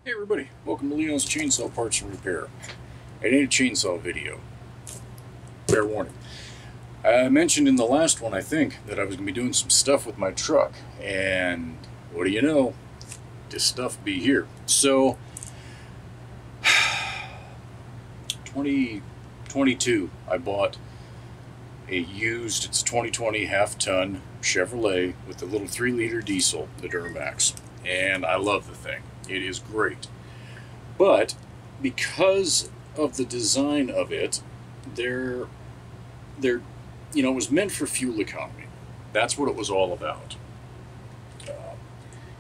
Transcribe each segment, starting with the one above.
Hey everybody, welcome to Leon's Chainsaw Parts and Repair. It ain't a chainsaw video. Fair warning. I mentioned in the last one, I think, that I was going to be doing some stuff with my truck. And what do you know? This stuff be here. So, 2022, I bought a used, it's a 2020 half-ton Chevrolet with the little 3-liter diesel, the Duramax. And I love the thing. It is great. But because of the design of it, it was meant for fuel economy. That's what it was all about.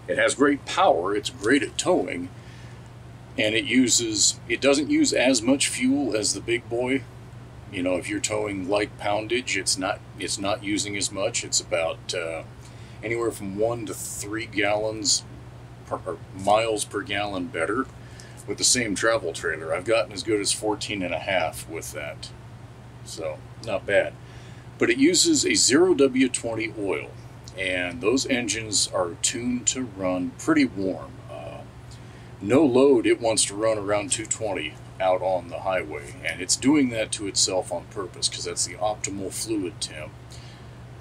It has great power, it's great at towing, and it doesn't use as much fuel as the big boy. You know, if you're towing light poundage, it's not using as much. It's about anywhere from 1 to 3 gallons or miles per gallon better with the same travel trailer. I've gotten as good as 14.5 with that, so not bad. But it uses a 0W20 oil, and those engines are tuned to run pretty warm. No load, it wants to run around 220 out on the highway, and it's doing that to itself on purpose because that's the optimal fluid temp.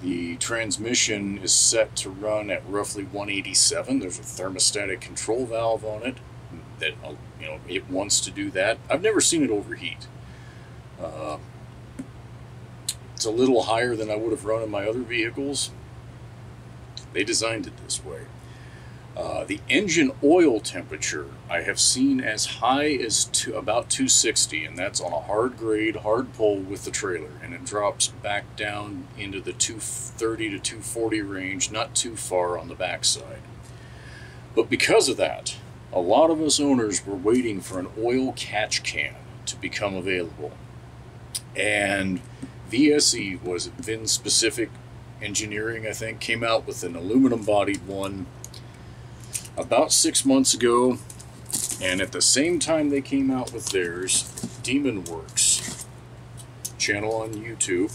The transmission is set to run at roughly 187. There's a thermostatic control valve on it that, it wants to do that. I've never seen it overheat. It's a little higher than I would have run in my other vehicles. They designed it this way. The engine oil temperature I have seen as high as about 260, and that's on a hard grade, hard pull with the trailer, and it drops back down into the 230 to 240 range, not too far on the backside. But because of that, a lot of us owners were waiting for an oil catch can to become available. And VSE, was it VIN Specific Engineering, I think, came out with an aluminum bodied one about 6 months ago, and at the same time they came out with theirs, DemonWorks channel on YouTube,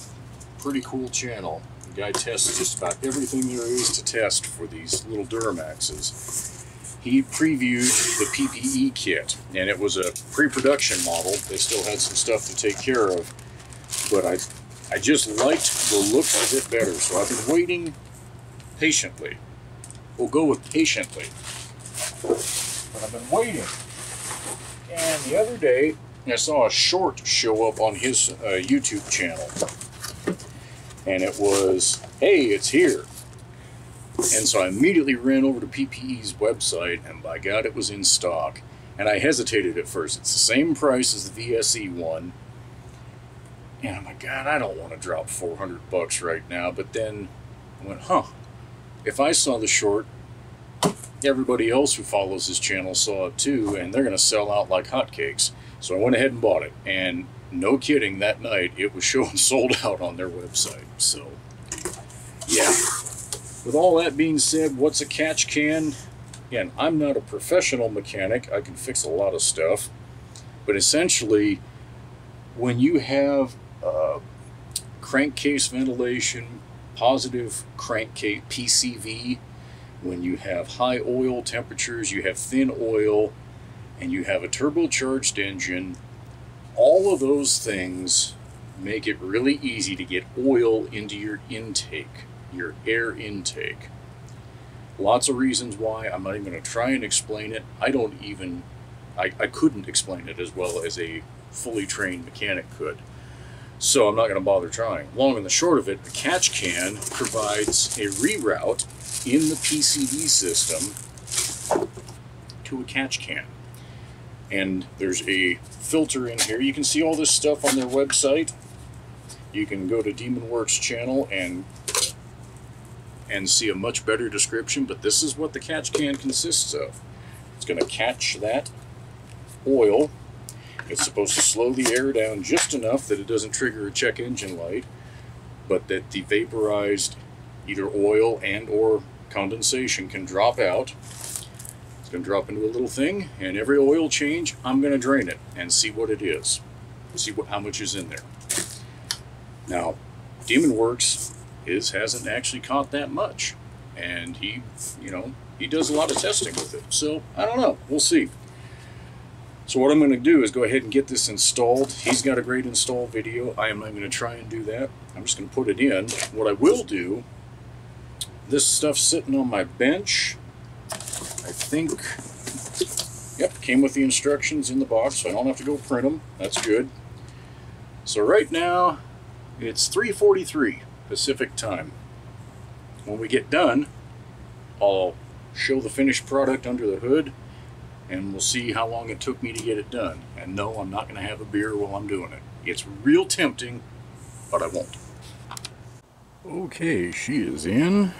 pretty cool channel. The guy tests just about everything there is to test for these little Duramaxes. He previewed the PPE kit, and it was a pre-production model. They still had some stuff to take care of, but I just liked the look of it better, so I've been waiting patiently. We'll go with patiently. But I've been waiting. And the other day, I saw a short show up on his YouTube channel. And it was, hey, it's here. And so I immediately ran over to PPE's website, and by God, it was in stock. And I hesitated at first. It's the same price as the VSE one. And I'm like, God, I don't want to drop $400 right now. But then I went, if I saw the short, everybody else who follows his channel saw it too, and they're going to sell out like hotcakes. So I went ahead and bought it, and no kidding, that night it was showing sold out on their website. So, yeah. With all that being said, what's a catch can? Again, I'm not a professional mechanic. I can fix a lot of stuff. But essentially, when you have crankcase ventilation, positive crankcase PCV, when you have high oil temperatures, you have thin oil, and you have a turbocharged engine, all of those things make it really easy to get oil into your intake, your air intake. Lots of reasons why. I'm not even going to try and explain it. I couldn't explain it as well as a fully trained mechanic could. So I'm not going to bother trying. Long and the short of it, a catch can provides a reroute in the PCV system to a catch can. And there's a filter in here. You can see all this stuff on their website. You can go to DemonWorks channel and see a much better description, but this is what the catch can consists of. It's going to catch that oil. It's supposed to slow the air down just enough that it doesn't trigger a check engine light, but that the vaporized either oil and or condensation can drop out. It's going to drop into a little thing, and every oil change, I'm going to drain it and see what it is. See how much is in there. Now, DemonWorks hasn't actually caught that much, and he does a lot of testing with it. So I don't know. We'll see. So what I'm going to do is go ahead and get this installed. He's got a great install video. I am not going to try and do that. I'm just going to put it in. What I will do, this stuff's sitting on my bench. I think, yep, came with the instructions in the box, so I don't have to go print them. That's good. So right now, it's 3:43 Pacific time. When we get done, I'll show the finished product under the hood, and we'll see how long it took me to get it done. And no, I'm not going to have a beer while I'm doing it. It's real tempting, but I won't. Okay, she is in.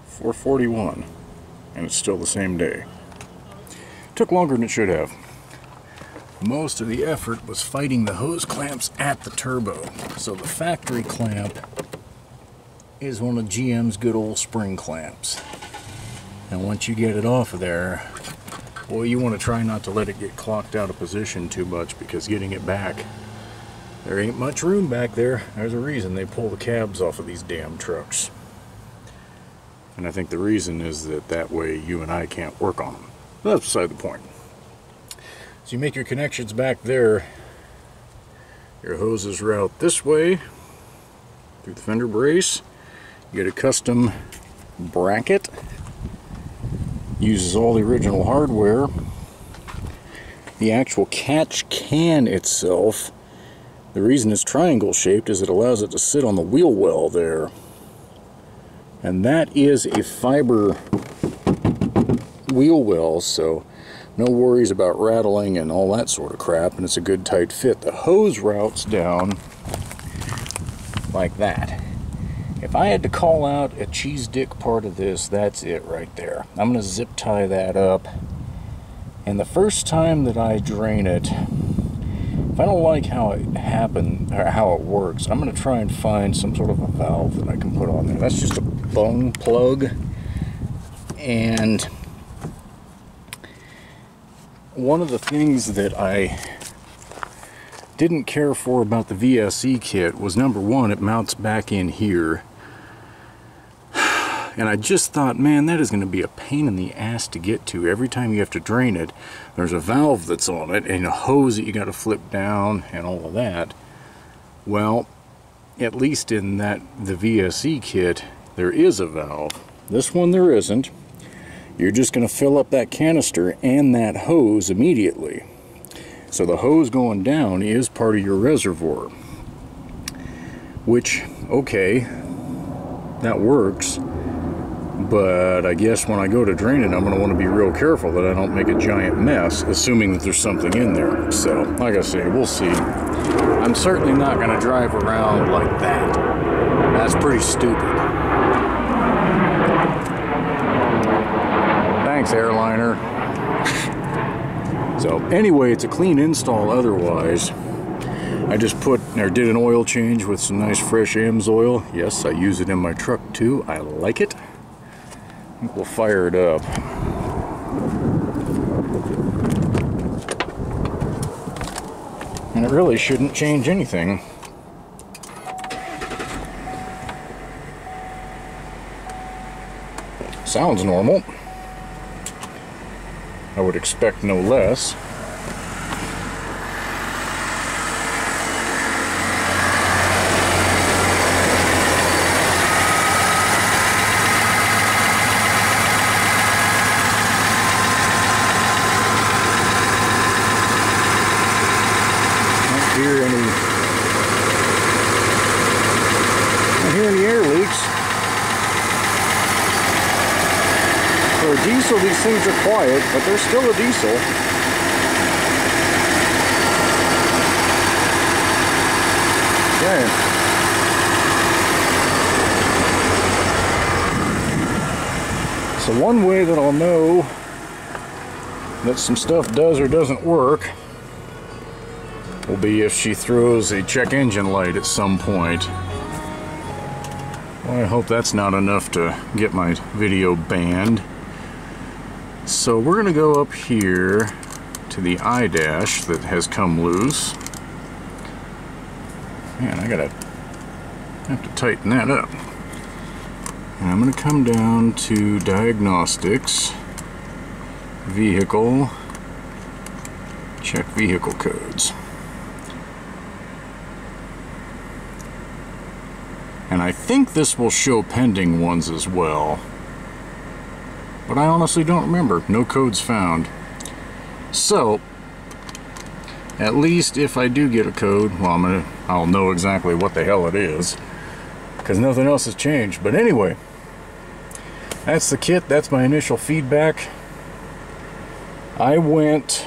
4:41, and it's still the same day. Took longer than it should have. Most of the effort was fighting the hose clamps at the turbo. So the factory clamp is one of GM's good old spring clamps. And once you get it off of there, boy, you want to try not to let it get clocked out of position too much, because getting it back, there ain't much room back there. There's a reason they pull the cabs off of these damn trucks. And I think the reason is that way you and I can't work on them. But that's beside the point. So you make your connections back there. Your hoses route this way through the fender brace. You get a custom bracket. Uses all the original hardware. The actual catch can itself, the reason it's triangle shaped is it allows it to sit on the wheel well there. And that is a fiber wheel well, so no worries about rattling and all that sort of crap, and it's a good tight fit. The hose routes down like that. If I had to call out a cheese dick part of this, that's it right there. I'm going to zip tie that up, and the first time that I drain it, if I don't like how it happened or how it works, I'm going to try and find some sort of a valve that I can put on there. That's just a bung plug, and one of the things that I didn't care for about the VSE kit was, number one, it mounts back in here. And I just thought, man, that is going to be a pain in the ass to get to. Every time you have to drain it, there's a valve that's on it and a hose that you got to flip down and all of that. Well, at least in the VSE kit, there is a valve. This one there isn't. You're just going to fill up that canister and that hose immediately. So the hose going down is part of your reservoir. Which, okay, that works. But I guess when I go to drain it, I'm going to want to be real careful that I don't make a giant mess, assuming that there's something in there. So, like I say, we'll see. I'm certainly not going to drive around like that. That's pretty stupid. Thanks, airliner. So, anyway, it's a clean install otherwise. I just did an oil change with some nice fresh AMS oil. Yes, I use it in my truck too. I like it. We'll fire it up. And it really shouldn't change anything. Sounds normal. I would expect no less. For a diesel, these things are quiet, but they're still a diesel. Okay. So one way that I'll know that some stuff does or doesn't work will be if she throws a check engine light at some point. Well, I hope that's not enough to get my video banned. So we're going to go up here to the eye dash that has come loose. Man, I have to tighten that up. And I'm going to come down to diagnostics, vehicle, Check vehicle codes. And I think this will show pending ones as well. But I honestly don't remember. No codes found. So, at least if I do get a code, well, I'll know exactly what the hell it is, because nothing else has changed. But anyway, that's the kit. That's my initial feedback. I went...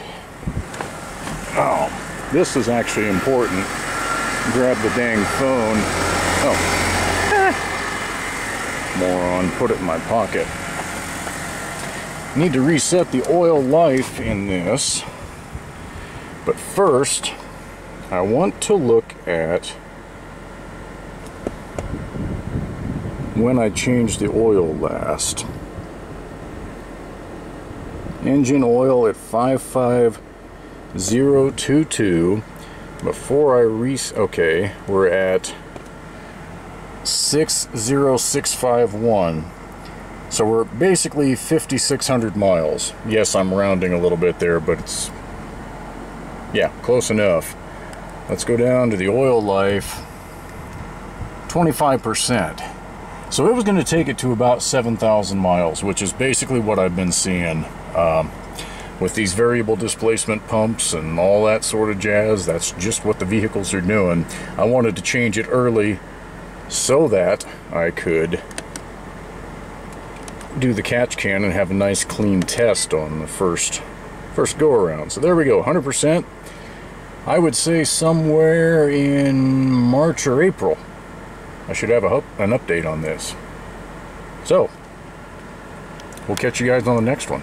Oh, this is actually important. Grab the dang phone. Oh. Moron, put it in my pocket. Need to reset the oil life in this. But first, I want to look at when I changed the oil last. Engine oil at 55022. Before I okay, we're at 60651. So we're basically 5,600 miles. Yes, I'm rounding a little bit there, but it's, yeah, close enough. Let's go down to the oil life. 25%. So it was going to take it to about 7,000 miles, which is basically what I've been seeing. With these variable displacement pumps and all that sort of jazz, that's just what the vehicles are doing. I wanted to change it early so that I could do the catch can and have a nice clean test on the first go around. So there we go, 100%. I would say somewhere in March or April I should have an update on this. So we'll catch you guys on the next one.